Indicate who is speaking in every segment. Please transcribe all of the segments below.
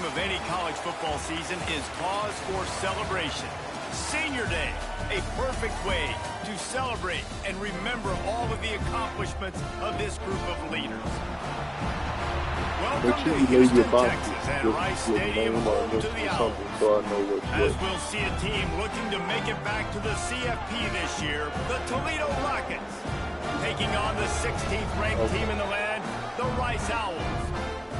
Speaker 1: game of any college football season is cause for celebration. Senior Day, a perfect way to celebrate and remember all of the accomplishments of this group of leaders. Welcome to Houston, Texas, and Rice Stadium, home to the Owls. As we'll see a team looking to make it back to the CFP this year, the Toledo Rockets, taking on the 16th ranked team in the land, the Rice Owls.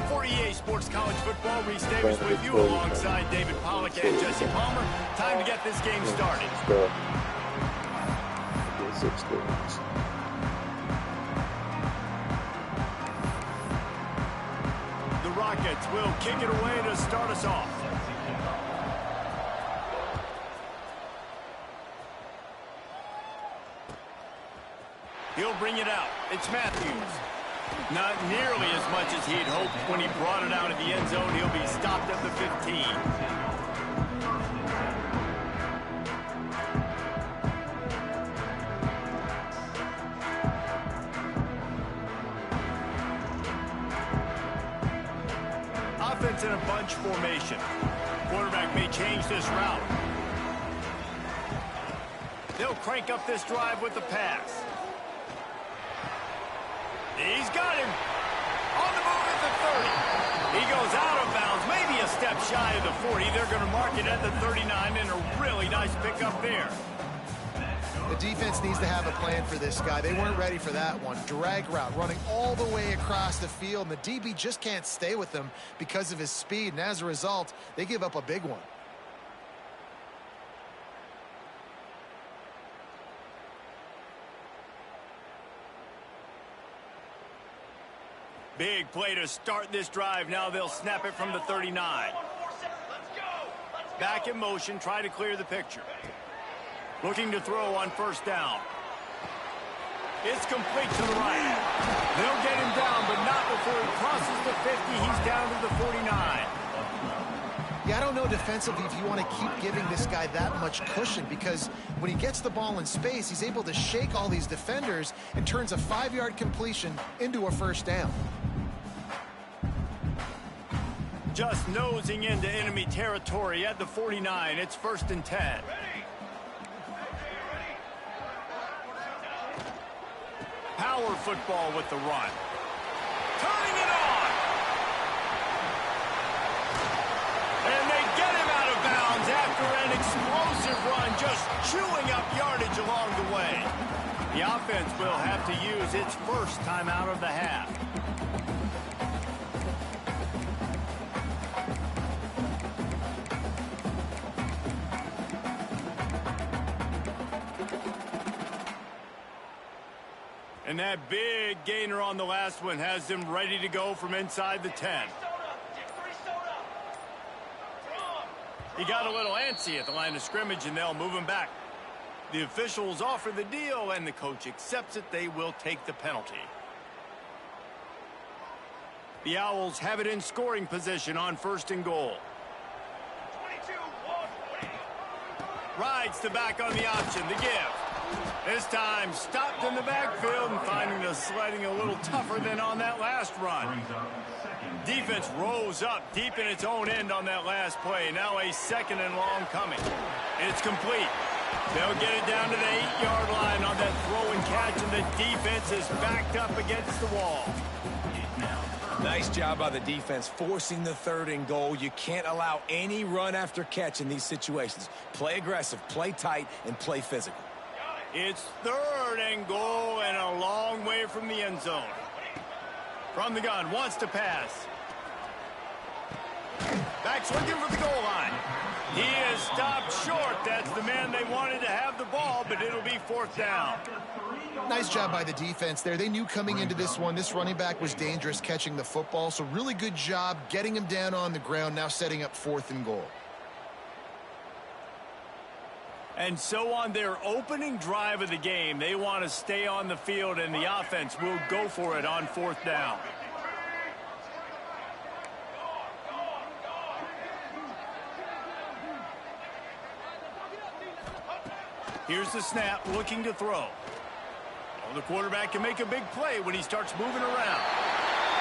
Speaker 1: For EA Sports College Football, Reese Davis with you alongside David Pollack and Jesse Palmer. Time to get this game started. The Rockets will kick it away to start us off. He'll bring it out. It's Matthews. Not nearly as much as he'd hoped when he brought it out of the end zone. He'll be stopped at the 15. Offense in a bunch formation. Quarterback may change this route. They'll crank up this drive with the pass. He's got him. On the move at the 30. He goes out of bounds, maybe a step shy of the 40. They're going to mark it at the 39, and a really nice pickup there.
Speaker 2: The defense needs to have a plan for this guy. They weren't ready for that one. Drag route, running all the way across the field, and the DB just can't stay with them because of his speed, and as a result, they give up a big one.
Speaker 1: Big play to start this drive. Now they'll snap it from the 39. Back in motion, try to clear the picture. Looking to throw on first down. It's complete to the right. They'll get him down, but not before he crosses the 50. He's down to the 49.
Speaker 2: Yeah, I don't know defensively if you want to keep giving this guy that much cushion, because when he gets the ball in space, he's able to shake all these defenders and turns a 5-yard completion into a first down.
Speaker 1: Just nosing into enemy territory at the 49. It's 1st and 10. Power football with the run. Turning it on. And they get him out of bounds after an explosive run, just chewing up yardage along the way. The offense will have to use its first timeout of the half. And that big gainer on the last one has them ready to go from inside the 10. He got a little antsy at the line of scrimmage, and they'll move him back. The officials offer the deal, and the coach accepts it. They will take the penalty. The Owls have it in scoring position on 1st and goal. Rides the back on the option, the give. This time stopped in the backfield and finding the sledding a little tougher than on that last run. Defense rose up deep in its own end on that last play. Now a 2nd and long coming. It's complete. They'll get it down to the 8-yard line on that throw and catch, and the defense is backed up against the wall.
Speaker 3: Nice job by the defense forcing the 3rd and goal. You can't allow any run after catch in these situations. Play aggressive, play tight, and play physical.
Speaker 1: It's 3rd and goal and a long way from the end zone. From the gun, wants to pass. Back's looking for the goal line. He is stopped short. That's the man they wanted to have the ball, but it'll be 4th down.
Speaker 2: Nice job by the defense there. They knew coming into this one, this running back was dangerous catching the football, so really good job getting him down on the ground, now setting up 4th and goal.
Speaker 1: And so on their opening drive of the game, they want to stay on the field, and the offense will go for it on 4th down. Here's the snap, looking to throw. Well, the quarterback can make a big play when he starts moving around.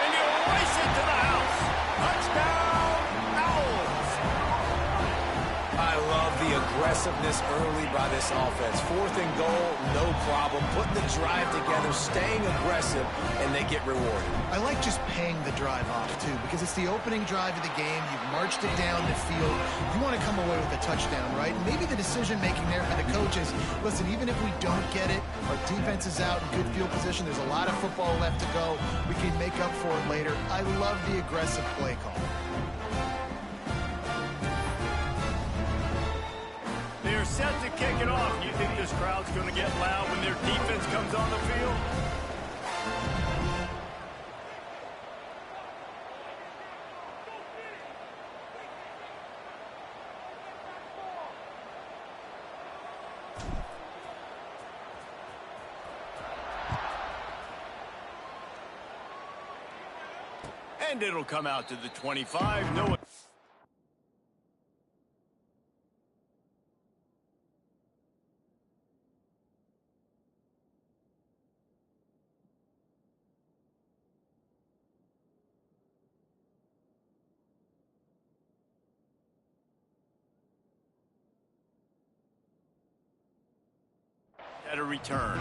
Speaker 1: And he'll race it to the house. Touchdown,
Speaker 3: the aggressiveness early by this offense. 4th and goal, no problem. Putting the drive together, staying aggressive, and they get rewarded.
Speaker 2: I like just paying the drive off, too, because it's the opening drive of the game. You've marched it down the field. You want to come away with a touchdown, right? And maybe the decision-making there for the coaches, listen, even if we don't get it, our defense is out in good field position. There's a lot of football left to go. We can make up for it later. I love the aggressive play call.
Speaker 1: They're set to kick it off. You think this crowd's going to get loud when their defense comes on the field? And it'll come out to the 25. No. At a return.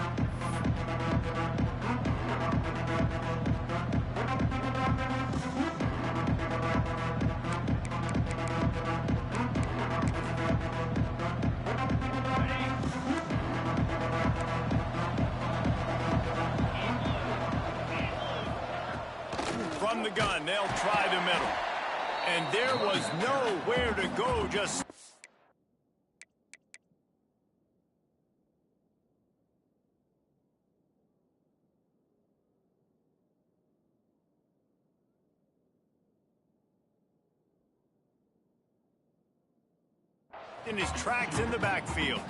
Speaker 1: From the gun, they'll try the middle. And there was nowhere to go, just... in his tracks in the backfield.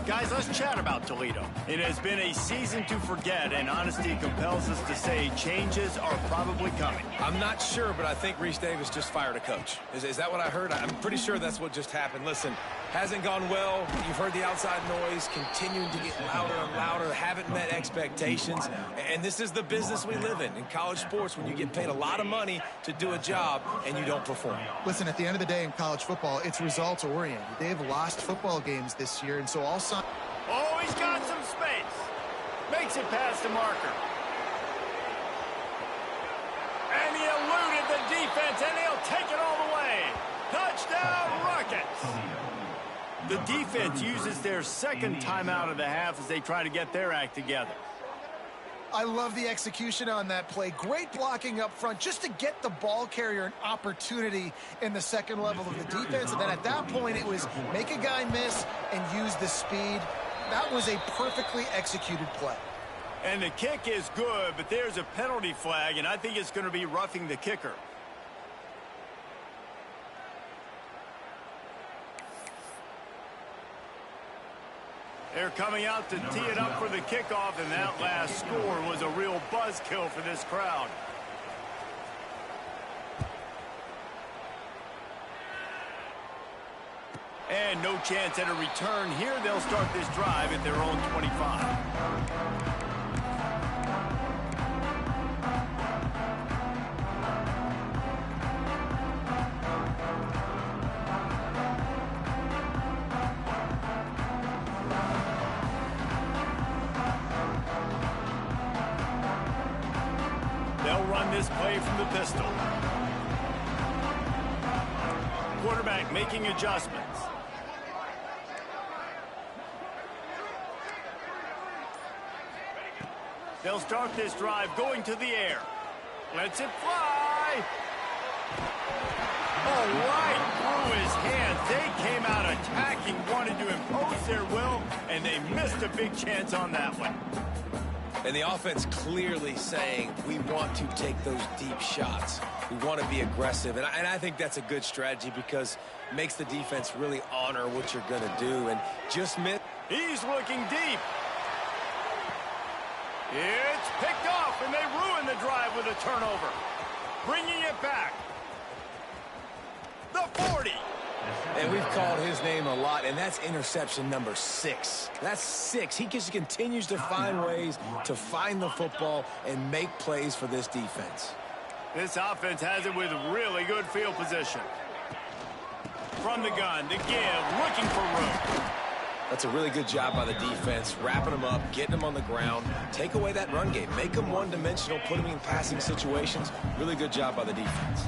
Speaker 1: Guys, let's chat about Toledo. It has been a season to forget, and honesty compels us to say changes are probably coming.
Speaker 3: I'm not sure, but I think Reese Davis just fired a coach. Is that what I heard? I'm pretty sure that's what just happened. Listen, hasn't gone well. You've heard the outside noise, continuing to get louder and louder, haven't met expectations. And this is the business we live in college sports, when you get paid a lot of money to do a job and you don't perform.
Speaker 2: Listen, at the end of the day in college football, it's results-oriented. They've lost football games this year, and so all signs...
Speaker 1: Oh, he's got some space. Makes it past the marker. And he eluded the defense, and he'll take it all the way. Touchdown, Rockets. The defense uses their second timeout of the half as they try to get their act together.
Speaker 2: I love the execution on that play. Great blocking up front just to get the ball carrier an opportunity in the second level of the defense. And then at that point, it was make a guy miss and use the speed. That was a perfectly executed play.
Speaker 1: And the kick is good, but there's a penalty flag, and I think it's going to be roughing the kicker. They're coming out to tee it up for the kickoff, and that last score was a real buzzkill for this crowd. And no chance at a return here. They'll start this drive at their own 25. They'll run this play from the pistol. Quarterback making adjustments. They'll start this drive going to the air. Lets it fly. Oh, right through his hands. They came out attacking, wanted to impose their will, and they missed a big chance on that one.
Speaker 3: And the offense clearly saying, we want to take those deep shots. We want to be aggressive. And I think that's a good strategy because it makes the defense really honor what you're going to do. And just miss.
Speaker 1: He's looking deep. It's picked off, and they ruin the drive with a turnover. Bringing it back. The 40.
Speaker 3: And we've called his name a lot, and that's interception number 6. That's 6. He just continues to find ways to find the football and make plays for this defense.
Speaker 1: This offense has it with really good field position. From the gun, the give, looking for room.
Speaker 3: That's a really good job by the defense, wrapping them up, getting them on the ground. Take away that run game. Make them one-dimensional, put them in passing situations. Really good job by the defense.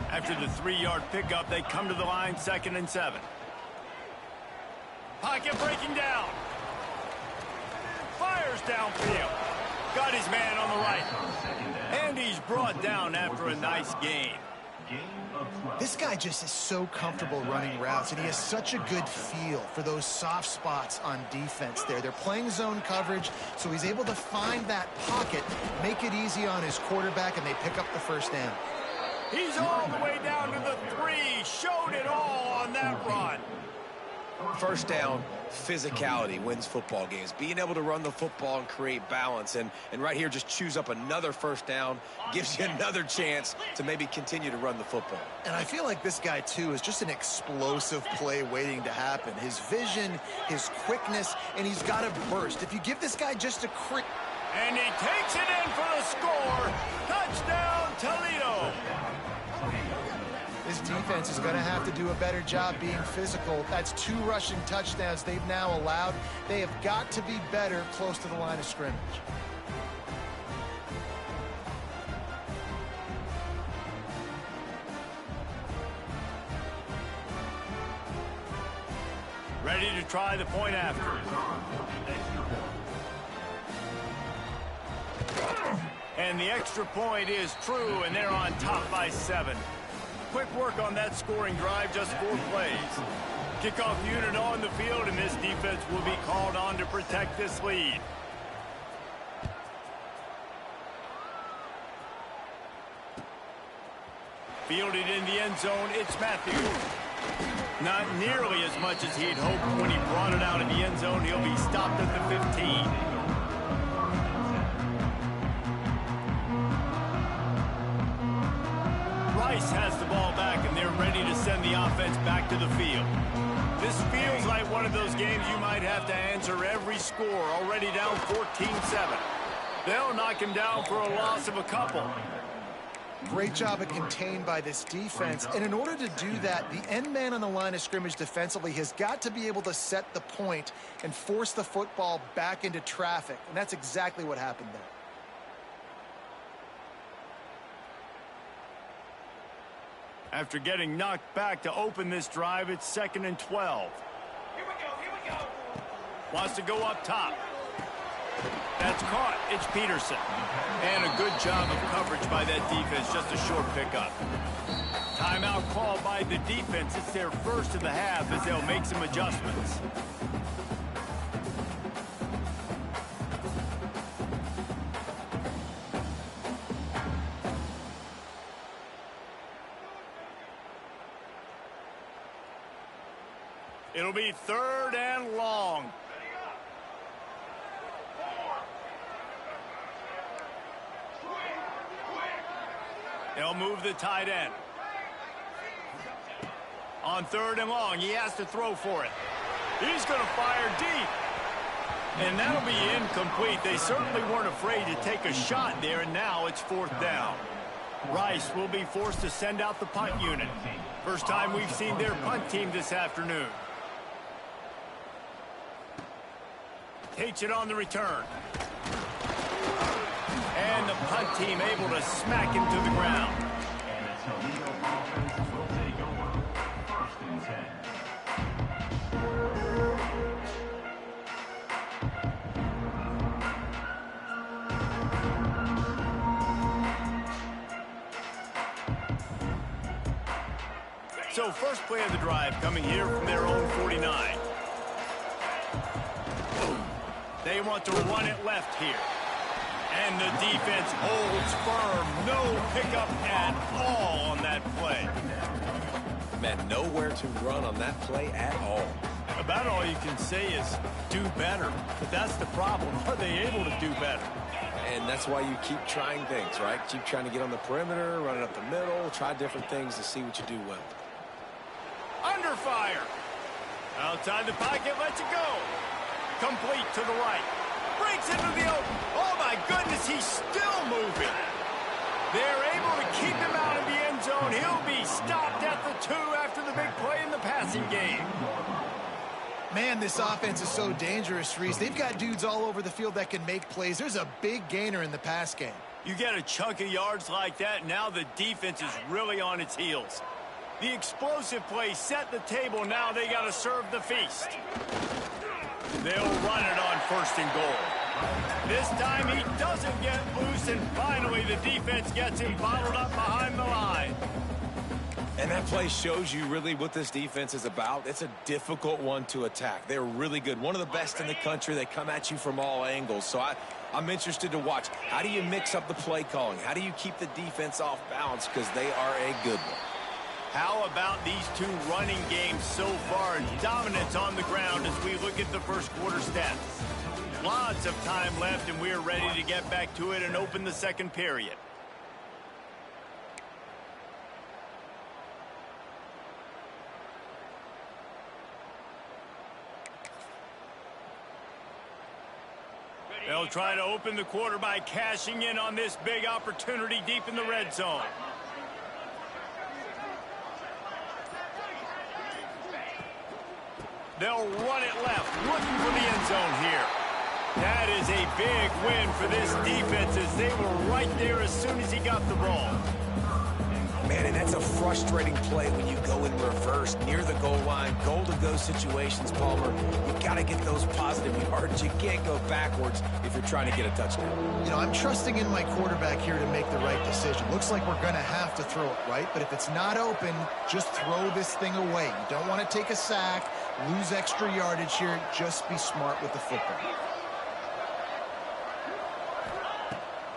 Speaker 1: After the 3-yard pickup, they come to the line, 2nd and 7. Pocket breaking down. Fires downfield. Got his man on the right. And he's brought down after a nice gain.
Speaker 2: This guy just is so comfortable running routes, and he has such a good feel for those soft spots on defense there. They're playing zone coverage, so he's able to find that pocket, make it easy on his quarterback, and they pick up the first down.
Speaker 1: He's all the way down to the 3. Showed it all on that run.
Speaker 3: First down, physicality wins football games. Being able to run the football and create balance. And right here, just choose up another first down. Gives you another chance to maybe continue to run the football.
Speaker 2: And I feel like this guy, too, is just an explosive play waiting to happen. His vision, his quickness, and he's got a burst. If you give this guy just a quick...
Speaker 1: And he takes it in for the score. Touchdown, Toledo.
Speaker 2: This defense is going to have to do a better job being physical. That's 2 rushing touchdowns they've now allowed. They have got to be better close to the line of scrimmage.
Speaker 1: Ready to try the point after. And the extra point is true, and they're on top by 7. Quick work on that scoring drive, just 4 plays. Kickoff unit on the field, and this defense will be called on to protect this lead. Fielded in the end zone, it's Matthews. Not nearly as much as he'd hoped when he brought it out of the end zone. He'll be stopped at the 15. Rice has the ball back, and they're ready to send the offense back to the field. This feels like one of those games you might have to answer every score. Already down 14-7. They'll knock him down for a loss of a couple.
Speaker 2: Great job of contained by this defense. And in order to do that, the end man on the line of scrimmage defensively has got to be able to set the point and force the football back into traffic. And that's exactly what happened there.
Speaker 1: After getting knocked back to open this drive, it's 2nd and 12.
Speaker 4: Here we go.
Speaker 1: Wants to go up top. That's caught. It's Peterson. And a good job of coverage by that defense. Just a short pickup. Timeout called by the defense. It's their first of the half as they'll make some adjustments. It'll be 3rd and long. They'll move the tight end. On 3rd and long, he has to throw for it. He's going to fire deep. And that'll be incomplete. They certainly weren't afraid to take a shot there, and now it's 4th down. Rice will be forced to send out the punt unit. First time we've seen their punt team this afternoon. Takes it on the return. And the punt team able to smack him to the ground.
Speaker 4: And the Toledo offense will take over 1st and 10.
Speaker 1: So first play of the drive coming here from their own 49. They want to run it left here. And the defense holds firm. No pickup at all on that play.
Speaker 3: Man, nowhere to run on that play at all.
Speaker 1: About all you can say is do better. But that's the problem. Are they able to do better?
Speaker 3: And that's why you keep trying things, right? Keep trying to get on the perimeter, run it up the middle, try different things to see what you do well.
Speaker 1: Under fire. Outside the pocket, lets it go. Complete to the right. Breaks into the open. Oh, my goodness, he's still moving. They're able to keep him out of the end zone. He'll be stopped at the 2 after the big play in the passing game.
Speaker 2: Man, this offense is so dangerous, Reese. They've got dudes all over the field that can make plays. There's a big gainer in the pass game.
Speaker 1: You get a chunk of yards like that, now the defense is really on its heels. The explosive play set the table. Now they got to serve the feast. They'll run it on 1st and goal. This time he doesn't get loose, and finally the defense gets him bottled up behind the line.
Speaker 3: And that play shows you really what this defense is about. It's a difficult one to attack. They're really good. One of the best in the country. They come at you from all angles. So I'm interested to watch. How do you mix up the play calling? How do you keep the defense off balance? Because they are a good one.
Speaker 1: How about these two running games so far? Dominance on the ground as we look at the first quarter stats. Lots of time left, and we're ready to get back to it and open the second period. They'll try to open the quarter by cashing in on this big opportunity deep in the red zone. They'll run it left, looking for the end zone here. That is a big win for this defense as they were right there as soon as he got the ball.
Speaker 3: Man, and that's a frustrating play when you go in reverse near the goal line. Goal-to-go situations, Palmer. You got to get those positive yards. You can't go backwards if you're trying to get a touchdown.
Speaker 2: You know, I'm trusting in my quarterback here to make the right decision. Looks like we're going to have to throw it, right? But if it's not open, just throw this thing away. You don't want to take a sack, lose extra yardage here. Just be smart with the football.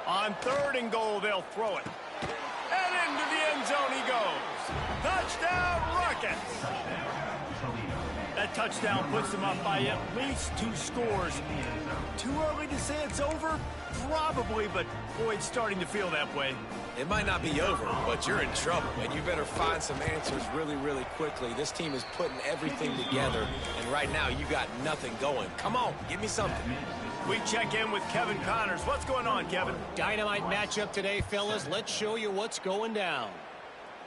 Speaker 1: On 3rd and goal, they'll throw it. And into the end zone he goes. Touchdown, Rockets! That touchdown puts them up by at least 2 scores. Too early to say it's over? Probably, but boy, it's starting to feel that way.
Speaker 3: It might not be over, but you're in trouble, and you better find some answers really, really quickly. This team is putting everything together, and right now you got nothing going. Come on, give me something.
Speaker 1: We check in with Kevin Connors. What's going on, Kevin?
Speaker 5: Dynamite matchup today, fellas. Let's show you what's going down.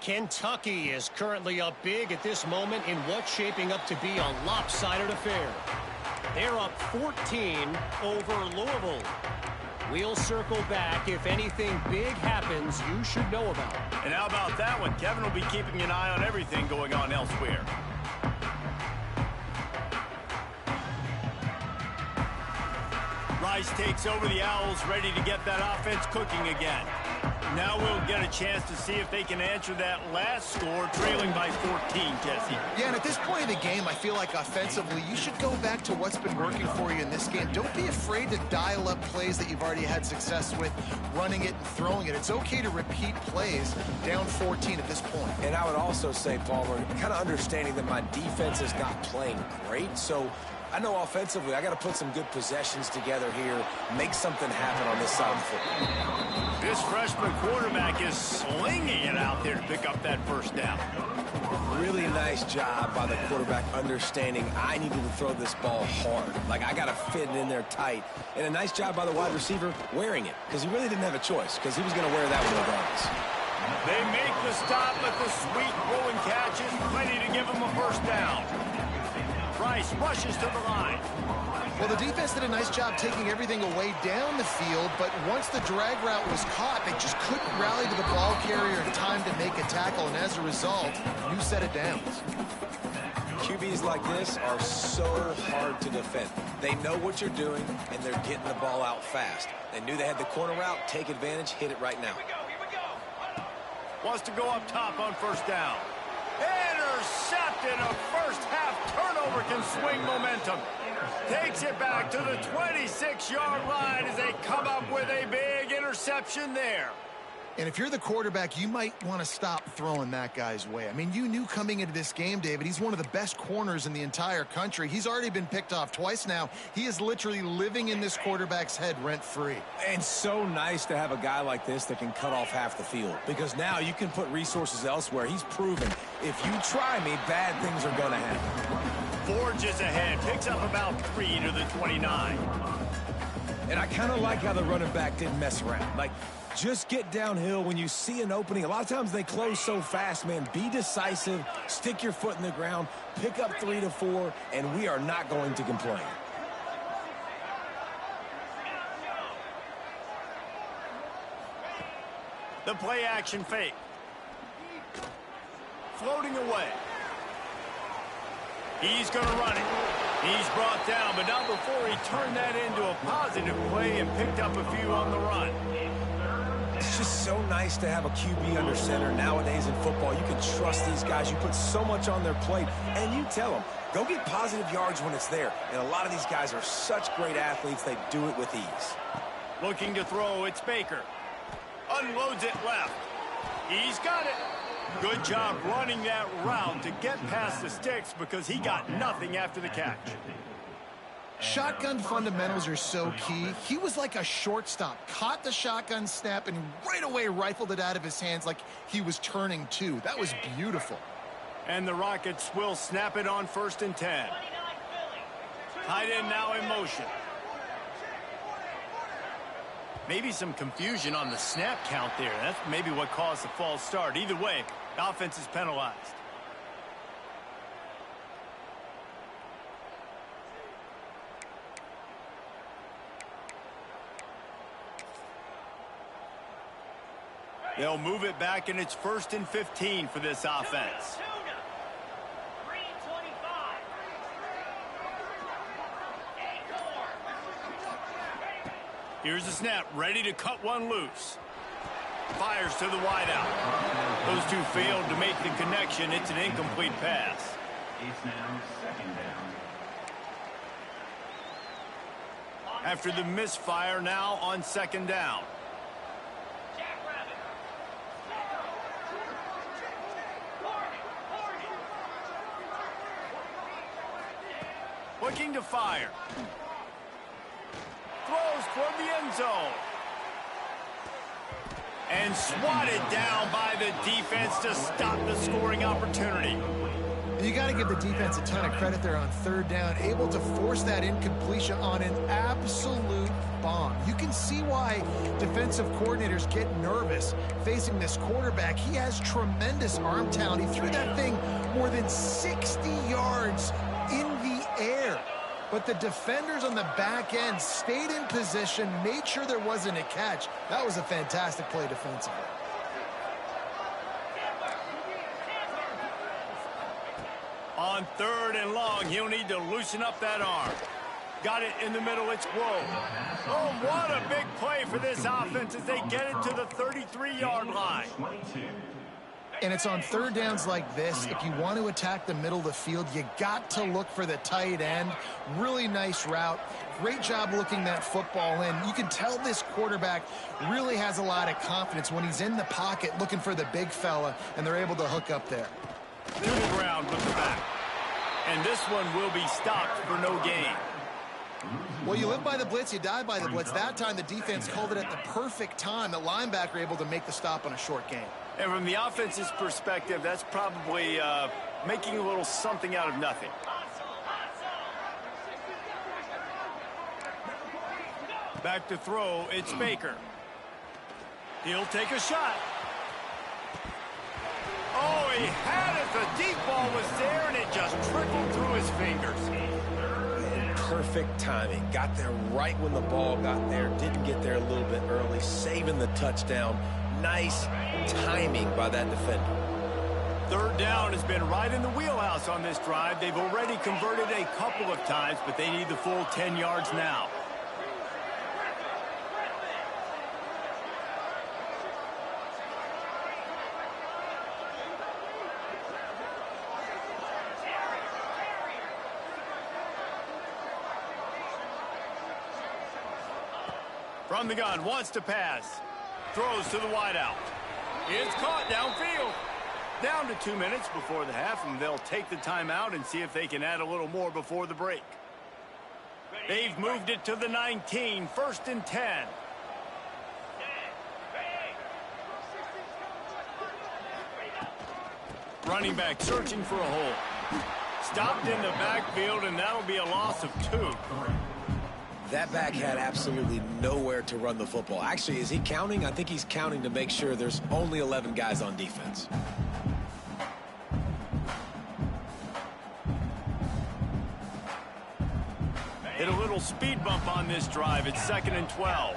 Speaker 5: Kentucky is currently up big at this moment in what's shaping up to be a lopsided affair. They're up 14 over Louisville. We'll circle back. If anything big happens, you should know about it.
Speaker 1: And how about that one? Kevin will be keeping an eye on everything going on elsewhere. Rice takes over the Owls, ready to get that offense cooking again. Now we'll get a chance to see if they can answer that last score, trailing by 14, Jesse.
Speaker 2: Yeah, and at this point in the game, I feel like offensively, you should go back to what's been working for you in this game. Don't be afraid to dial up plays that you've already had success with, running it and throwing it. It's okay to repeat plays down 14 at this point.
Speaker 3: And I would also say, Palmer, kind of understanding that my defense is not playing great, so I know offensively I got to put some good possessions together here, make something happen on this side of the football.
Speaker 1: This freshman quarterback is slinging it out there to pick up that first down.
Speaker 3: Really nice job by the quarterback understanding I needed to throw this ball hard. Like, I got to fit it in there tight. And a nice job by the wide receiver wearing it, because he really didn't have a choice, because he was going to wear that one regardless.
Speaker 1: They make the stop, but the sweet rolling catch is plenty to give him a first down. Rice rushes to the line.
Speaker 2: Well, the defense did a nice job taking everything away down the field, but once the drag route was caught, they just couldn't rally to the ball carrier in time to make a tackle, and as a result, new set of downs.
Speaker 3: QBs like this are so hard to defend. They know what you're doing, and they're getting the ball out fast. They knew they had the corner route, take advantage, hit it right now.
Speaker 1: Wants to go up top on first down. Intercepted. A first half turnover can swing momentum. Takes it back to the 26-yard line as they come up with a big interception there.
Speaker 2: And if you're the quarterback, you might want to stop throwing that guy's way. I mean, you knew coming into this game, David, he's one of the best corners in the entire country. He's already been picked off twice now. He is literally living in this quarterback's head rent-free.
Speaker 3: And so nice to have a guy like this that can cut off half the field, because now you can put resources elsewhere. He's proven if you try me, bad things are going to happen.
Speaker 1: Forges ahead, picks up about 3 to the 29.
Speaker 3: And I kind of like how the running back didn't mess around. Like, just get downhill when you see an opening. A lot of times they close so fast, man. Be decisive, stick your foot in the ground, pick up 3 to 4, and we are not going to complain.
Speaker 1: The play action fake. Floating away. He's going to run it. He's brought down, but not before he turned that into a positive play and picked up a few on the run.
Speaker 3: It's just so nice to have a QB under center nowadays in football. You can trust these guys. You put so much on their plate, and you tell them, go get positive yards when it's there. And a lot of these guys are such great athletes, they do it with ease.
Speaker 1: Looking to throw, it's Baker. Unloads it left. He's got it. Good job running that route to get past the sticks because he got nothing after the catch.
Speaker 2: Shotgun fundamentals are so key. He was like a shortstop, caught the shotgun snap and right away rifled it out of his hands like he was turning two. That was beautiful.
Speaker 1: And the Rockets will snap it on 1st and 10. Tight end now in motion. Maybe some confusion on the snap count there. That's maybe what caused the false start. Either way, the offense is penalized. They'll move it back, and it's 1st and 15 for this offense. Here's the snap, ready to cut one loose. Fires to the wideout. Those two failed to make the connection. It's an incomplete pass.
Speaker 4: It's now 2nd down.
Speaker 1: After the misfire, now on 2nd down. Looking to fire. Throws toward the end zone. And swatted down by the defense to stop the scoring opportunity.
Speaker 2: You got to give the defense a ton of credit there on 3rd down, able to force that incompletion on an absolute bomb. You can see why defensive coordinators get nervous facing this quarterback. He has tremendous arm talent. He threw that thing more than 60 yards in the air. But the defenders on the back end stayed in position, made sure there wasn't a catch. That was a fantastic play defensively.
Speaker 1: On 3rd and long, he'll need to loosen up that arm. Got it in the middle, it's Woe. Oh, what a big play for this offense as they get it to the 33-yard line.
Speaker 2: And it's on 3rd downs like this. If you want to attack the middle of the field, you got to look for the tight end. Really nice route. Great job looking that football in. You can tell this quarterback really has a lot of confidence when he's in the pocket looking for the big fella, and they're able to hook up there.
Speaker 1: To the ground with the back. And this one will be stopped for no gain.
Speaker 2: Well, you live by the blitz, you die by the blitz. That time the defense called it at the perfect time. The linebacker able to make the stop on a short gain.
Speaker 1: And from the offense's perspective, that's probably making a little something out of nothing. Back to throw, it's Baker. He'll take a shot. Oh, he had it. The deep ball was there, and it just trickled through his fingers.
Speaker 3: Perfect timing. Got there right when the ball got there. Didn't get there a little bit early, saving the touchdown. Nice timing by that defender.
Speaker 1: 3rd down has been right in the wheelhouse on this drive. They've already converted a couple of times, but they need the full 10 yards now. From the gun, wants to pass. Throws to the wideout. It's caught downfield. Down to 2 minutes before the half, and they'll take the timeout and see if they can add a little more before the break. They've moved it to the 19, 1st and 10. Running back searching for a hole. Stopped in the backfield, and that'll be a loss of 2.
Speaker 3: That back had absolutely nowhere to run the football. Actually, is he counting? I think he's counting to make sure there's only 11 guys on defense.
Speaker 1: Hit a little speed bump on this drive. It's 2nd and 12.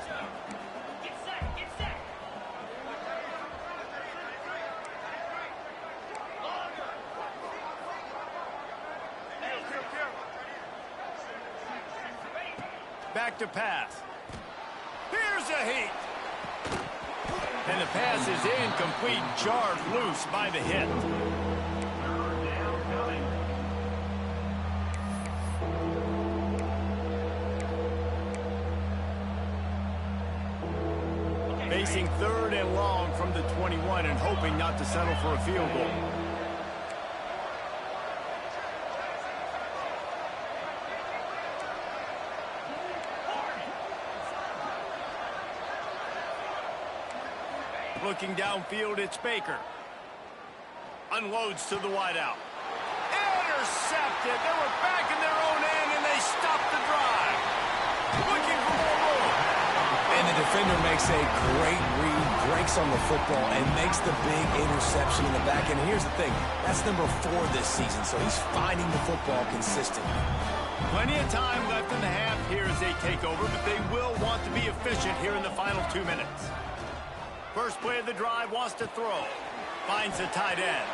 Speaker 1: Back to pass. Here's a heat. And the pass is incomplete, jarred loose by the hit. Facing 3rd and long from the 21 and hoping not to settle for a field goal. Looking downfield, it's Baker. Unloads to the wideout. Intercepted. They were back in their own end, and they stopped the drive. Looking for more room.
Speaker 3: And the defender makes a great read, breaks on the football, and makes the big interception in the back end. Here's the thing. That's number 4 this season, so he's finding the football consistently.
Speaker 1: Plenty of time left in the half here as they take over, but they will want to be efficient here in the final 2 minutes. First play of the drive, wants to throw. Finds the tight end.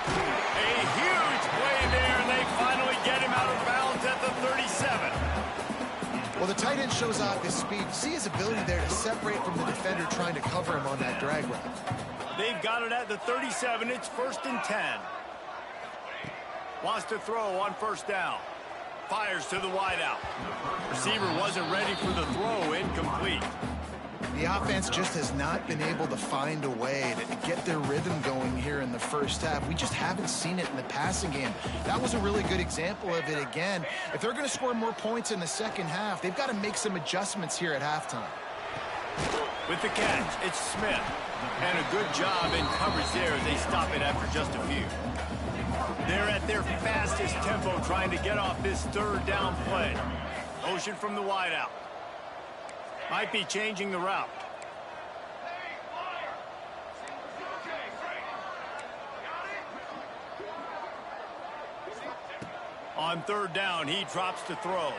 Speaker 1: A huge play there, and they finally get him out of bounds at the 37.
Speaker 2: Well, the tight end shows off his speed. See his ability there to separate from the defender trying to cover him on that drag route.
Speaker 1: They've got it at the 37. It's 1st and 10. Wants to throw on 1st down. Fires to the wideout. Receiver wasn't ready for the throw. Incomplete.
Speaker 2: The offense just has not been able to find a way to get their rhythm going here in the first half. We just haven't seen it in the passing game. That was a really good example of it again. If they're going to score more points in the second half, they've got to make some adjustments here at halftime.
Speaker 1: With the catch, it's Smith. And a good job in coverage there as they stop it after just a few. They're at their fastest tempo trying to get off this 3rd down play. Motion from the wideout. Might be changing the route. On 3rd down, he drops to throw.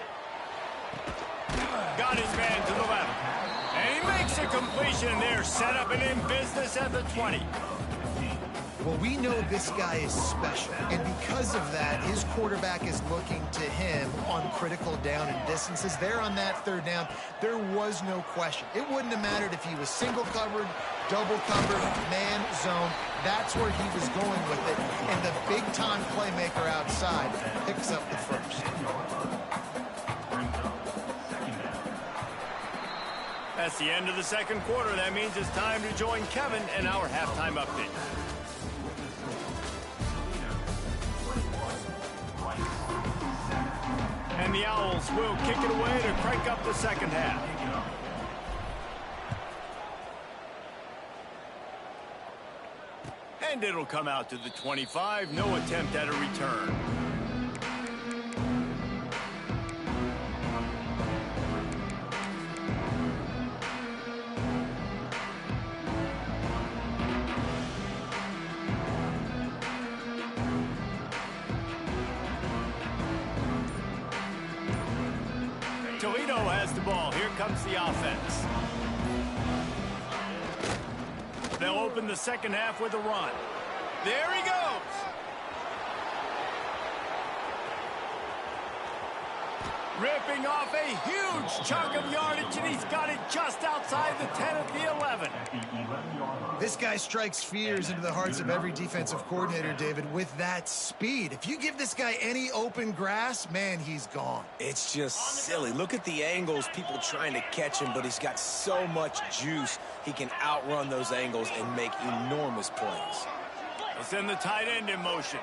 Speaker 1: Got his man to the left. And he makes a completion there. Set up and in business at the 20.
Speaker 2: Well, we know this guy is special, and because of that, his quarterback is looking to him on critical down and distances. There on that 3rd down, there was no question. It wouldn't have mattered if he was single covered, double covered, man zone. That's where he was going with it, and the big-time playmaker outside picks up the first.
Speaker 1: That's the end of the 2nd quarter. That means it's time to join Kevin in our halftime update. And the Owls will kick it away to crank up the second half. And it'll come out to the 25. No attempt at a return. Toledo has the ball. Here comes the offense. They'll open the second half with a run. There he goes. Ripping off a huge chunk of yardage, and he's got it just outside the 10 at the 11.
Speaker 2: This guy strikes fears into the hearts of every defensive coordinator, David, with that speed. If you give this guy any open grass, man, he's gone.
Speaker 3: It's just silly. Look at the angles, people trying to catch him, but he's got so much juice. He can outrun those angles and make enormous plays.
Speaker 1: They'll send the tight end in motion.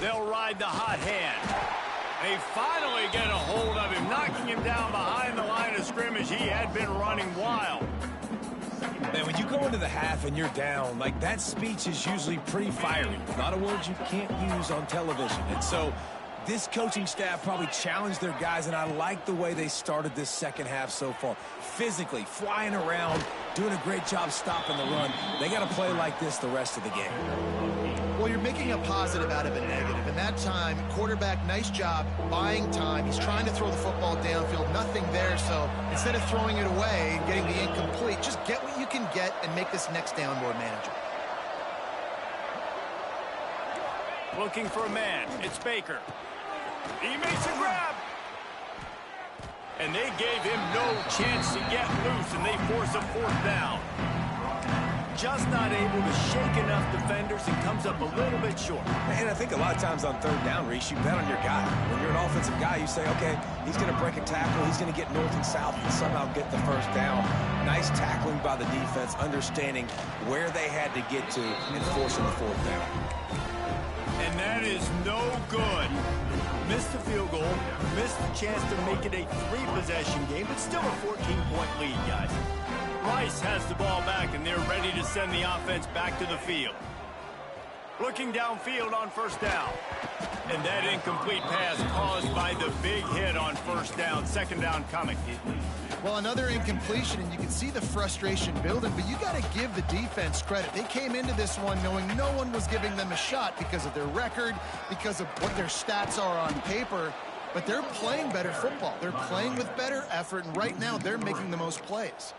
Speaker 1: They'll ride the hot hand. They finally get a hold of him, knocking him down behind the line of scrimmage. He had been running wild.
Speaker 3: Man, when you go into the half and you're down, like, that speech is usually pretty fiery. A lot of words you can't use on television. And so This coaching staff probably challenged their guys, and I like the way they started this second half so far. Physically, flying around, doing a great job stopping the run. They got to play like this the rest of the game.
Speaker 2: Well, you're making a positive out of a negative. And that time, quarterback, nice job buying time. He's trying to throw the football downfield, nothing there. So instead of throwing it away and getting the incomplete, just get what you can get and make this next down more manageable.
Speaker 1: Looking for a man. It's Baker. He makes a grab. And they gave him no chance to get loose, and they force a fourth down. Just not able to shake enough defenders and comes up a little bit short.
Speaker 3: And I think a lot of times on third down, Reese, you bet on your guy. When you're an offensive guy, you say, okay, he's going to break a tackle, he's going to get north and south and somehow get the first down. Nice tackling by the defense, understanding where they had to get to and forcing the fourth down.
Speaker 1: And that is no good. Missed the field goal, missed the chance to make it a 3-possession game, but still a 14-point lead, guys. Rice has the ball back, and they're ready to send the offense back to the field. Looking downfield on first down. And that incomplete pass caused by the big hit on first down. Second down coming.
Speaker 2: Well, another incompletion, and you can see the frustration building, but you got to give the defense credit. They came into this one knowing no one was giving them a shot because of their record, because of what their stats are on paper, but they're playing better football. They're playing with better effort, and right now they're making the most plays.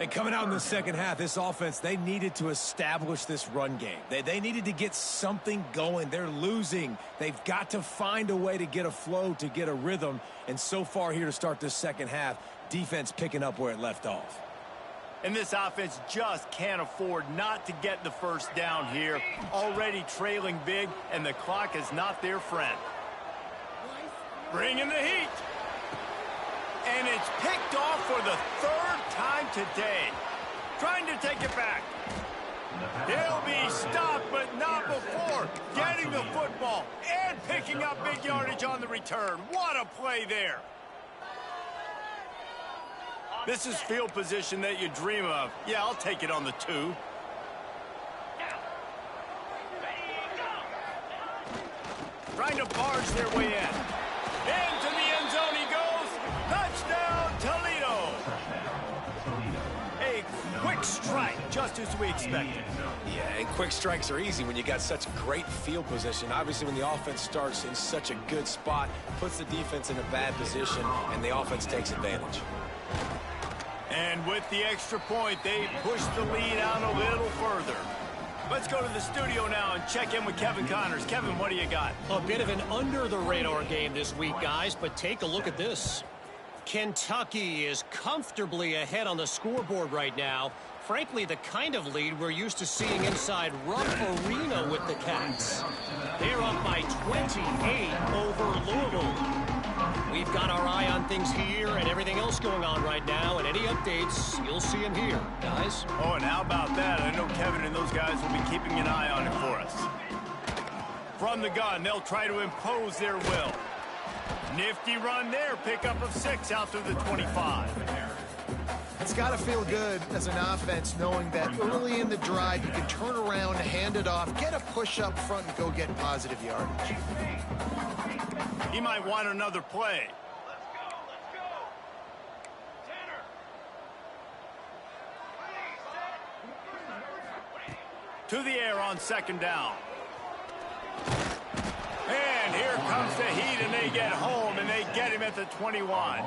Speaker 3: And coming out in the second half, this offense, they needed to establish this run game. They needed to get something going. They're losing. They've got to find a way to get a flow, to get a rhythm. And so far here to start this second half, defense picking up where it left off.
Speaker 1: And this offense just can't afford not to get the first down here. Already trailing big, and the clock is not their friend. Bringing the heat. And it's picked off for the third time today. Trying to take it back. He'll be stopped, but not before. Getting the football and picking up big yardage on the return. What a play there. This is field position that you dream of. Yeah, I'll take it on the 2. Trying to barge their way in. Into the end zone he goes. Touchdown, Toledo. A quick strike, just as we expected.
Speaker 3: Yeah, and quick strikes are easy when you got such great field position. Obviously, when the offense starts in such a good spot, puts the defense in a bad position, and the offense takes advantage.
Speaker 1: And with the extra point, they push the lead out a little further. Let's go to the studio now and check in with Kevin Connors. Kevin, what do you got?
Speaker 5: A bit of an under-the-radar game this week, guys, but take a look at this. Kentucky is comfortably ahead on the scoreboard right now. Frankly, the kind of lead we're used to seeing inside Rupp Arena with the Cats. They're up by 28 over Louisville. We've got our eye on things here and everything else going on right now, and any updates, you'll see them here, guys.
Speaker 1: Oh, and how about that? I know Kevin and those guys will be keeping an eye on it for us. From the gun, they'll try to impose their will. Nifty run there, pickup of 6 out to the 25.
Speaker 2: It's got to feel good as an offense knowing that early in the drive you can turn around, hand it off, get a push up front, and go get positive yardage.
Speaker 1: He might want another play. To the air on second down. And here comes the heat, and they get home, and they get him at the 21.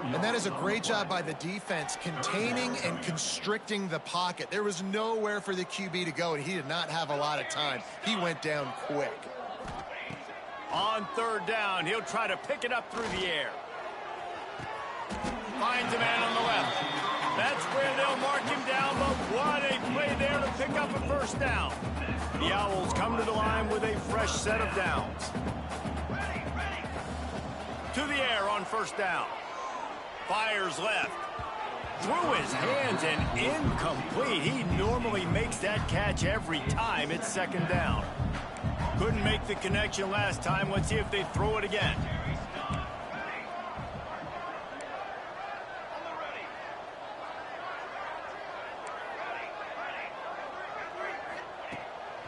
Speaker 2: And that is a great job by the defense, containing and constricting the pocket. There was nowhere for the QB to go, and he did not have a lot of time. He went down quick.
Speaker 1: On third down, he'll try to pick it up through the air. Finds a man on the left. That's where they'll mark him down, but what a play there to pick up a first down. The Owls come to the line with a fresh set of downs. To the air on first down. Fires left. Through his hands and incomplete. He normally makes that catch every time. It's second down. Couldn't make the connection last time. Let's see if they throw it again.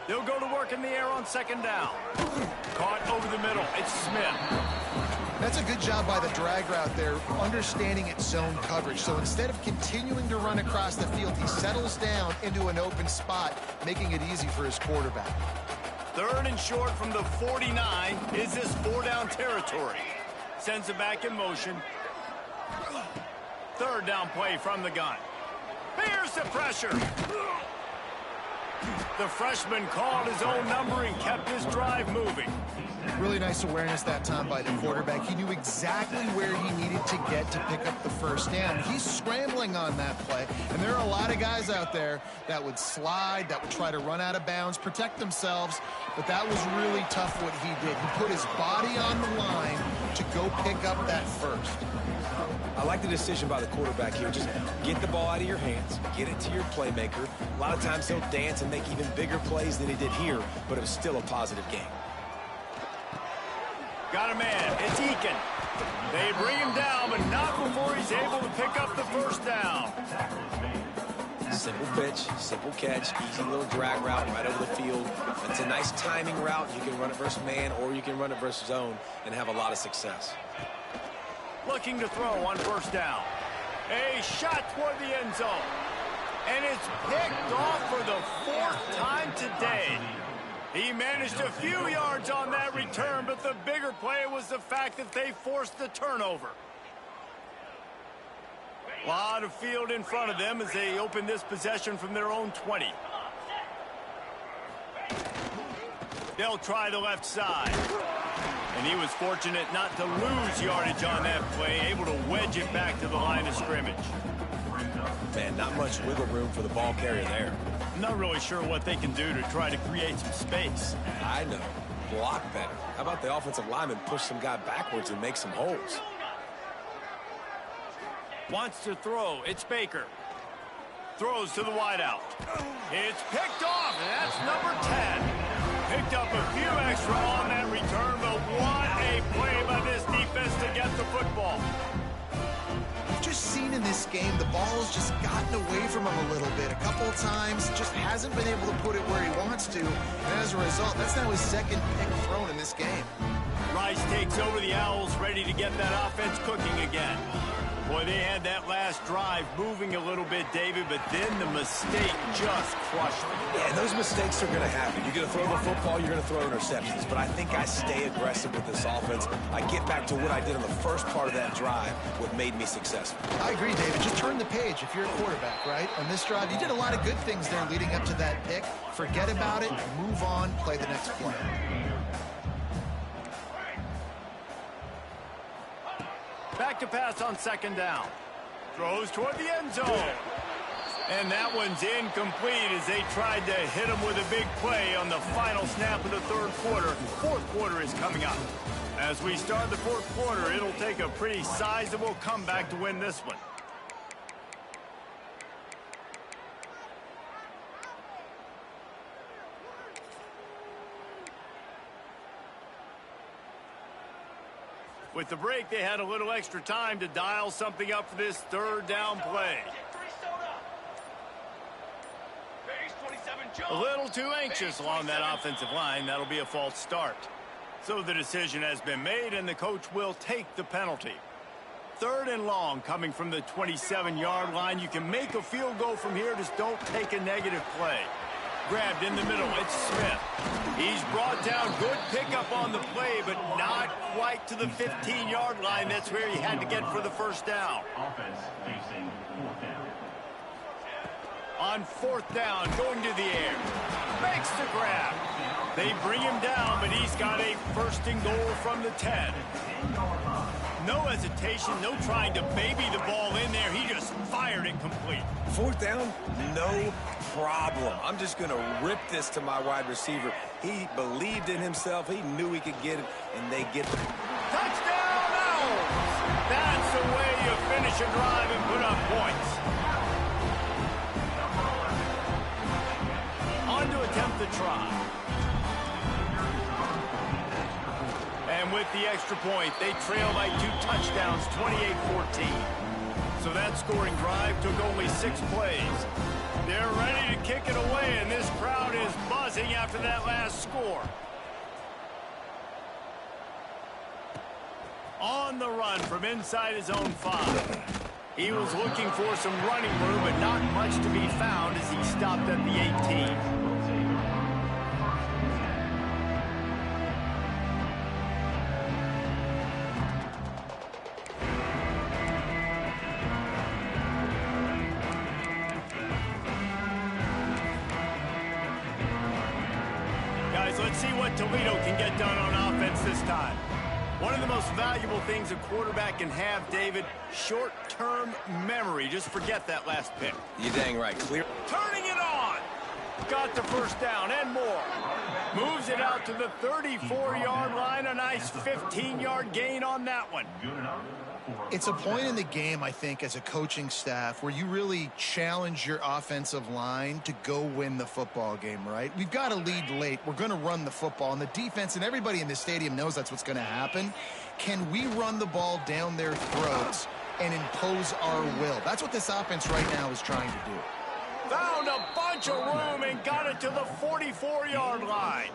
Speaker 1: They'll go to work in the air on second down. Caught over the middle. It's Smith.
Speaker 2: That's a good job by the drag route there, understanding its zone coverage. So instead of continuing to run across the field, he settles down into an open spot, making it easy for his quarterback.
Speaker 1: 3rd and short from the 49 is this 4-down territory. Sends it back in motion. 3rd down play from the gun. Here's the pressure. The freshman called his own number and kept his drive moving.
Speaker 2: Really nice awareness that time by the quarterback. He knew exactly where he needed to get to pick up the first down. He's scrambling on that play, and there are a lot of guys out there that would slide, that would try to run out of bounds, protect themselves, but that was really tough what he did. He put his body on the line to go pick up that first.
Speaker 3: I like the decision by the quarterback here. Just get the ball out of your hands, get it to your playmaker. A lot of times he'll dance and make even bigger plays than he did here, but it was still a positive game.
Speaker 1: Got a man. It's Eakin. They bring him down, but not before he's able to pick up the first down.
Speaker 3: Simple pitch, simple catch, easy little drag route right over the field. It's a nice timing route. You can run it versus man, or you can run it versus zone and have a lot of success.
Speaker 1: Looking to throw on first down. A shot toward the end zone. And it's picked off for the 4th time today. He managed a few yards on that return, but the bigger play was the fact that they forced the turnover. A lot of field in front of them as they open this possession from their own 20. They'll try the left side. And he was fortunate not to lose yardage on that play, able to wedge it back to the line of scrimmage.
Speaker 3: Man, not much wiggle room for the ball carrier there.
Speaker 1: I'm not really sure what they can do to try to create some space.
Speaker 3: I know. Block better. How about the offensive lineman push some guy backwards and make some holes?
Speaker 1: Wants to throw. It's Baker. Throws to the wideout. It's picked off, and that's number 10. Picked up a few extra on that return, but what a play by this defense to get the football.
Speaker 2: We've just seen in this game, the ball has just gotten away from him a little bit. A couple of times, just hasn't been able to put it where he wants to. And as a result, that's now his 2nd pick thrown in this game.
Speaker 1: Rice takes over the Owls, ready to get that offense cooking again. Boy, they had that last drive moving a little bit, David, but then the mistake just crushed them.
Speaker 3: Yeah, those mistakes are going to happen. You're going to throw the football, you're going to throw interceptions. But I think I stay aggressive with this offense. I get back to what I did on the first part of that drive, what made me successful.
Speaker 2: I agree, David. Just turn the page if you're a quarterback, right? On this drive, you did a lot of good things there leading up to that pick. Forget about it, move on, play the next play.
Speaker 1: Back to pass on second down. Throws toward the end zone. And that one's incomplete as they tried to hit him with a big play on the final snap of the 3rd quarter. 4th quarter is coming up. As we start the 4th quarter, it'll take a pretty sizable comeback to win this one. With the break, they had a little extra time to dial something up for this 3rd down play. A little too anxious along that offensive line. That'll be a false start. So the decision has been made, and the coach will take the penalty. 3rd and long coming from the 27-yard line. You can make a field goal from here. Just don't take a negative play. Grabbed in the middle. It's Smith. He's brought down. Good pickup on the play, but not quite to the 15-yard line. That's where he had to get for the first down.
Speaker 4: Offense facing 4th down.
Speaker 1: On 4th down, going to the air. Makes the grab. They bring him down, but he's got a 1st and goal from the 10. No hesitation, no trying to baby the ball in there. He just fired it complete.
Speaker 3: 4th down, no problem. I'm just going to rip this to my wide receiver. He believed in himself. He knew he could get it, and they get the
Speaker 1: touchdown. Owls! That's the way you finish a drive and put up points. On to attempt the try. And with the extra point, they trail by 2 touchdowns, 28-14. So that scoring drive took only 6 plays. They're ready to kick it away, and this crowd is buzzing after for that last score. On the run from inside his own 5. He was looking for some running room, but not much to be found as he stopped at the 18. Guys, let's see what Toledo can get done on offense this time. One of the most valuable things a quarterback can have, David, short-term memory. Just forget that last pick.
Speaker 3: You're dang right. Clear.
Speaker 1: Turning it on. Got the first down and more. Moves it out to the 34-yard line. A nice 15-yard gain on that one.
Speaker 2: It's a point in the game, I think, as a coaching staff where you really challenge your offensive line to go win the football game, right? We've got to lead late. We're going to run the football. And the defense and everybody in the stadium knows that's what's going to happen. Can we run the ball down their throats and impose our will? That's what this offense right now is trying to do.
Speaker 1: Found a bunch of room and got it to the 44-yard line.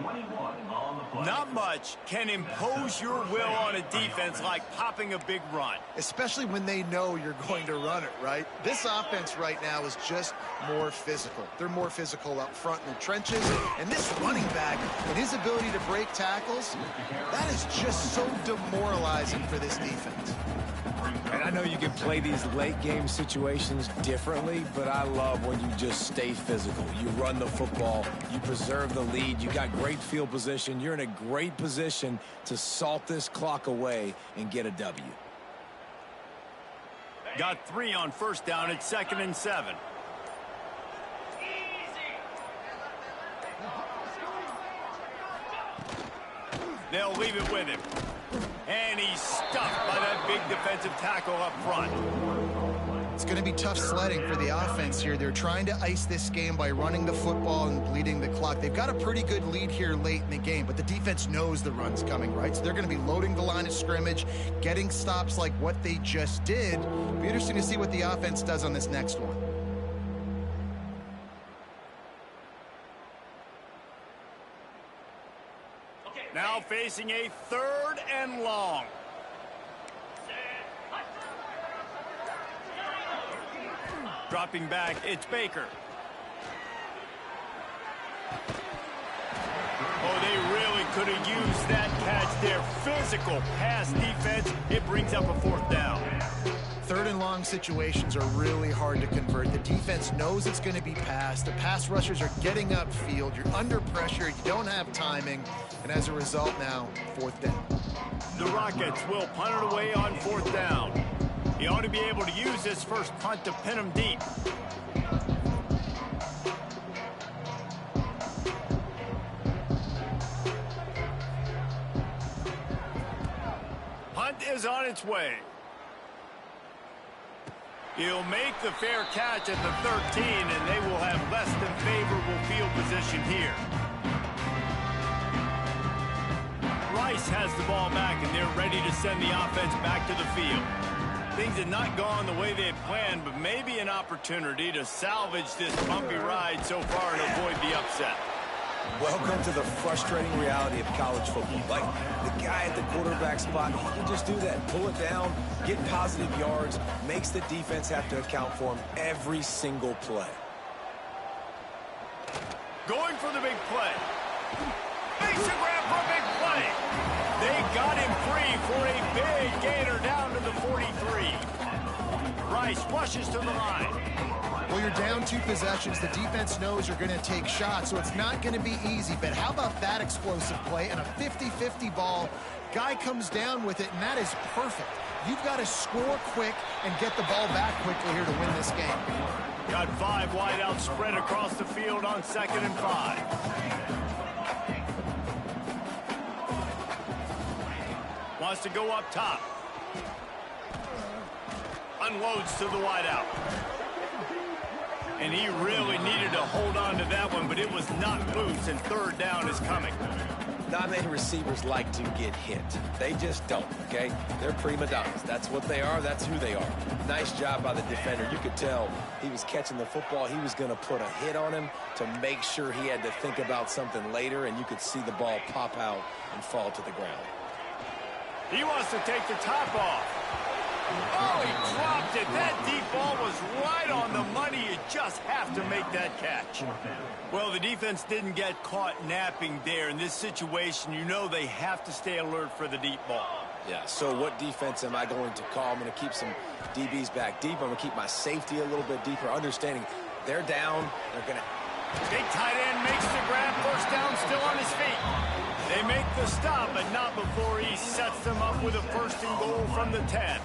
Speaker 1: Not much can impose your will on a defense like popping a big run.
Speaker 2: Especially when they know you're going to run it, right? This offense right now is just more physical. They're more physical up front in the trenches. And this running back and his ability to break tackles, that is just so demoralizing for this defense.
Speaker 3: And I know you can play these late game situations differently, but I love when you just stay physical. You run the football, you preserve the lead, you got great field position, you're in a great position to salt this clock away and get a W.
Speaker 1: Got 3 on first down at 2nd and 7. They'll leave it with him. And he's stuffed by that big defensive tackle up front.
Speaker 2: It's going to be tough sledding for the offense here. They're trying to ice this game by running the football and bleeding the clock. They've got a pretty good lead here late in the game, but the defense knows the run's coming, right? So they're going to be loading the line of scrimmage, getting stops like what they just did. It'll be interesting to see what the offense does on this next one.
Speaker 1: Now facing a 3rd and long. Dropping back, it's Baker. Oh, they really could have used that catch there. Physical pass defense. It brings up a 4th down.
Speaker 2: 3rd and long situations are really hard to convert. The defense knows it's going to be passed. The pass rushers are getting upfield. You're under pressure. You don't have timing. And as a result now, 4th down.
Speaker 1: The Rockets will punt it away on 4th down. He ought to be able to use this first punt to pin him deep. Punt is on its way. He'll make the fair catch at the 13, and they will have less than favorable field position here. Rice has the ball back, and they're ready to send the offense back to the field. Things had not gone the way they had planned, but maybe an opportunity to salvage this bumpy ride so far and avoid the upset.
Speaker 3: Welcome to the frustrating reality of college football. Like, the guy at the quarterback spot, he can just do that. Pull it down, get positive yards, makes the defense have to account for him every single play.
Speaker 1: Going for the big play. Makes a grab for a big play. They got him free for a big gainer down to the 43. Rice rushes to the line.
Speaker 2: Well, you're down 2 possessions. The defense knows you're going to take shots, so it's not going to be easy. But how about that explosive play and a 50-50 ball? Guy comes down with it, and that is perfect. You've got to score quick and get the ball back quickly here to win this game.
Speaker 1: Got 5 wide out spread across the field on 2nd and 5. Wants to go up top. Unloads to the wide out. And he really needed to hold on to that one, but it was not loose, and 3rd down is coming.
Speaker 3: Not many receivers like to get hit. They just don't, okay? They're prima donnas. That's what they are. That's who they are. Nice job by the defender. You could tell he was catching the football. He was going to put a hit on him to make sure he had to think about something later, and you could see the ball pop out and fall to the ground.
Speaker 1: He wants to take the top off. Oh, he dropped it. That deep ball was right on the money. You just have to make that catch. Well, the defense didn't get caught napping there. In this situation, you know they have to stay alert for the deep ball.
Speaker 3: Yeah, so what defense am I going to call? I'm going to keep some DBs back deep. I'm going to keep my safety a little bit deeper, understanding they're down. They're going to...
Speaker 1: Big tight end makes the grab. First down, still on his feet. They make the stop, but not before he sets them up with a first and goal from the 10.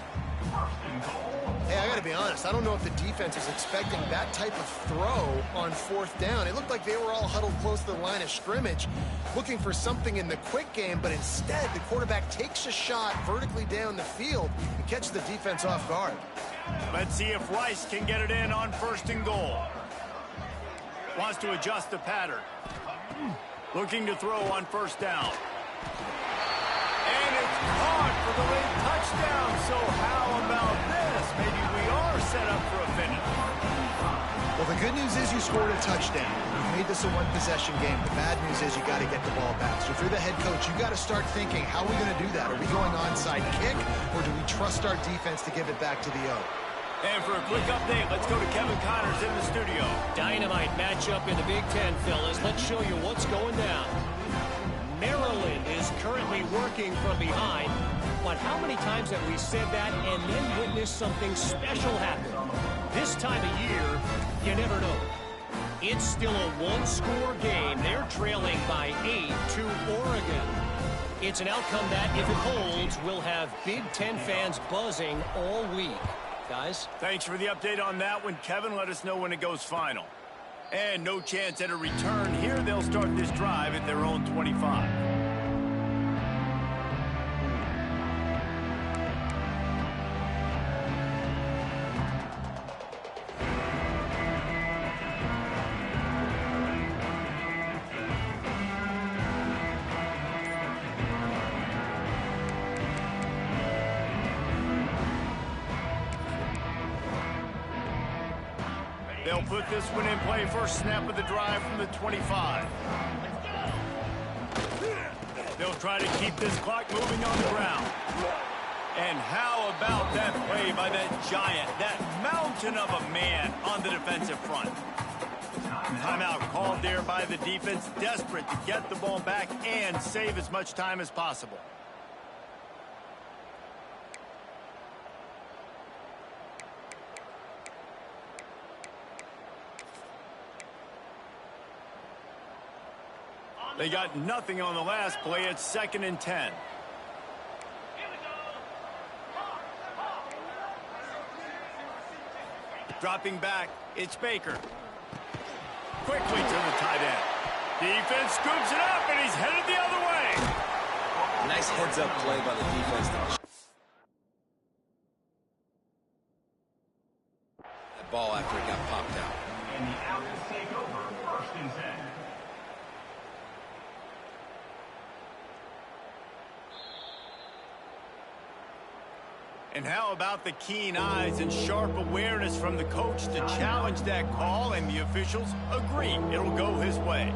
Speaker 2: Hey, I got to be honest. I don't know if the defense was expecting that type of throw on fourth down. It looked like they were all huddled close to the line of scrimmage, looking for something in the quick game, but instead the quarterback takes a shot vertically down the field and catches the defense off guard.
Speaker 1: Let's see if Rice can get it in on first and goal. Wants to adjust the pattern. Looking to throw on first down. And it's caught for the late touchdown. So how about this? Maybe we are set up for a finish.
Speaker 2: Well, the good news is you scored a touchdown. You made this a one-possession game. The bad news is you got to get the ball back. So if you're the head coach, you got to start thinking, how are we going to do that? Are we going onside kick, or do we trust our defense to give it back to the O?
Speaker 1: And for a quick update, let's go to Kevin Connors in the studio.
Speaker 5: Dynamite matchup in the Big Ten, fellas. Let's show you what's going down. Maryland is currently working from behind, but how many times have we said that and then witnessed something special happen? This time of year, you never know. It's still a one-score game. They're trailing by 8 to Oregon. It's an outcome that, if it holds, will have Big Ten fans buzzing all week. Guys?
Speaker 1: Thanks for the update on that one, Kevin. Let us know when it goes final. And no chance at a return here. They'll start this drive at their own 25. They'll put this one in play. First snap of the drive from the 25. They'll try to keep this clock moving on the ground. And how about that play by that giant, that mountain of a man on the defensive front? Timeout called there by the defense, desperate to get the ball back and save as much time as possible. They got nothing on the last play. It's 2nd and 10. Dropping back, it's Baker. Quickly to the tight end. Defense scoops it up, and he's headed the other way.
Speaker 3: Nice heads-up play by the defense. That ball after it got popped out.
Speaker 4: And the Owls take over 1st and 10.
Speaker 1: And how about the keen eyes and sharp awareness from the coach to challenge that call, and the officials agree it'll go his way.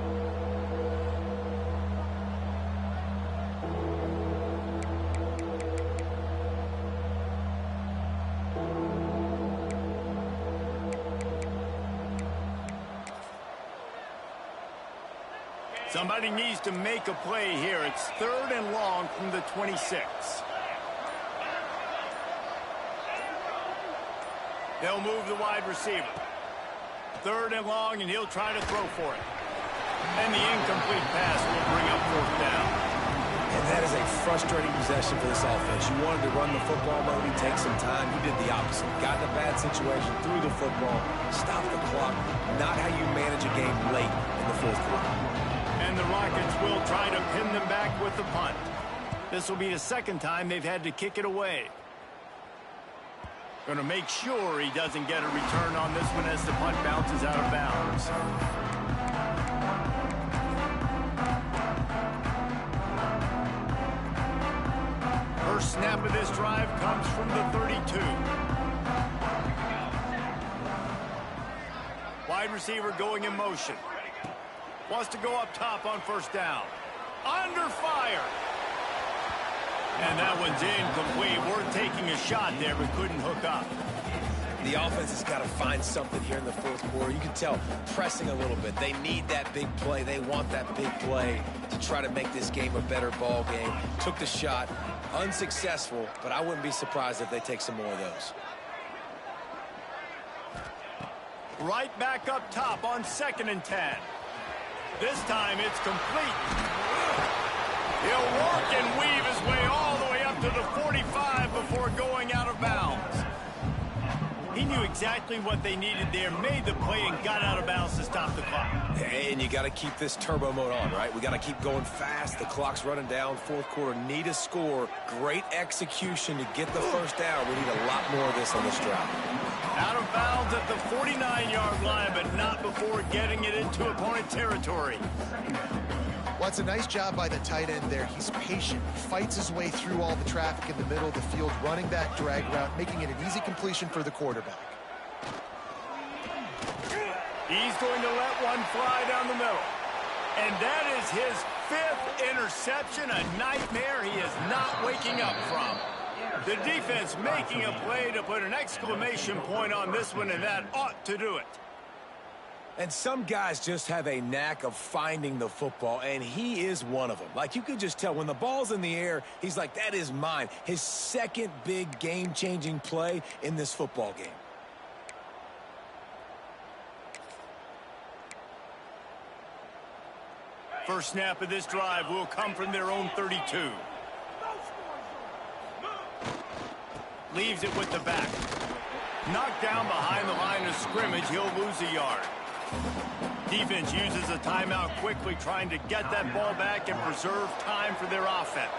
Speaker 1: Somebody needs to make a play here. It's 3rd and long from the 26. They'll move the wide receiver. 3rd and long, and he'll try to throw for it. And the incomplete pass will bring up 4th down.
Speaker 3: And that is a frustrating possession for this offense. You wanted to run the football, maybe take some time. You did the opposite. Got in a bad situation, threw the football, stopped the clock. Not how you manage a game late in the 4th quarter.
Speaker 1: And the Rockets will try to pin them back with the punt. This will be the 2nd time they've had to kick it away. Going to make sure he doesn't get a return on this one as the punt bounces out of bounds. of this drive comes from the 32. Wide receiver going in motion. Wants to go up top on first down. Under fire. And that one's incomplete. We're taking a shot there, but couldn't hook up.
Speaker 3: The offense has got to find something here in the fourth quarter. You can tell pressing a little bit. They need that big play. They want that big play to try to make this game a better ball game. Took the shot. Unsuccessful, but I wouldn't be surprised if they take some more of those.
Speaker 1: Right back up top on 2nd and 10. This time it's complete. He'll work and weave his way all the way up to the 45 before going out of bounds. He knew exactly what they needed there, made the play, and got out of bounds to stop the clock.
Speaker 3: And you got to keep this turbo mode on, right? We got to keep going fast. The clock's running down. Fourth quarter, need a score. Great execution to get the first down. We need a lot more of this on this drive.
Speaker 1: Out of bounds at the 49-yard line, but not before getting it into opponent territory.
Speaker 2: Well, it's a nice job by the tight end there. He's patient, fights his way through all the traffic in the middle of the field, running that drag route, making it an easy completion for the quarterback.
Speaker 1: He's going to let one fly down the middle. And that is his 5th interception, a nightmare he is not waking up from. The defense making a play to put an exclamation point on this one, and that ought to do it.
Speaker 3: And some guys just have a knack of finding the football, and he is one of them. Like, you could just tell when the ball's in the air, he's like, that is mine. His second big game-changing play in this football game.
Speaker 1: First snap of this drive will come from their own 32. Leaves it with the back. Knocked down behind the line of scrimmage, he'll lose a yard. Defense uses a timeout quickly, trying to get that ball back and preserve time for their offense.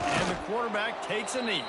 Speaker 1: And the quarterback takes a knee.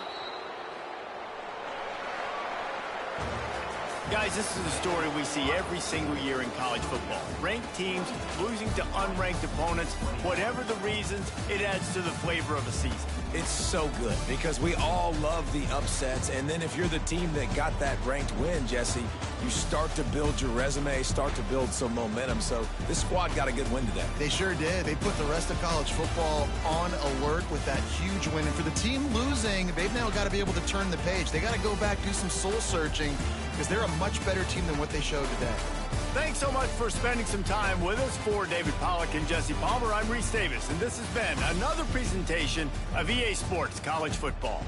Speaker 1: Guys, this is a story we see every single year in college football. Ranked teams losing to unranked opponents. Whatever the reasons, it adds to the flavor of a season.
Speaker 3: It's so good because we all love the upsets, and then if you're the team that got that ranked win, Jesse, you start to build your resume, start to build some momentum. So this squad got a good win today.
Speaker 2: They sure did. They put the rest of college football on alert with that huge win. And for the team losing, they've now got to be able to turn the page. They got to go back, do some soul searching, because they're a much better team than what they showed today.
Speaker 1: Thanks so much for spending some time with us. For David Pollack and Jesse Palmer, I'm Reese Davis, and this has been another presentation of EA Sports College Football.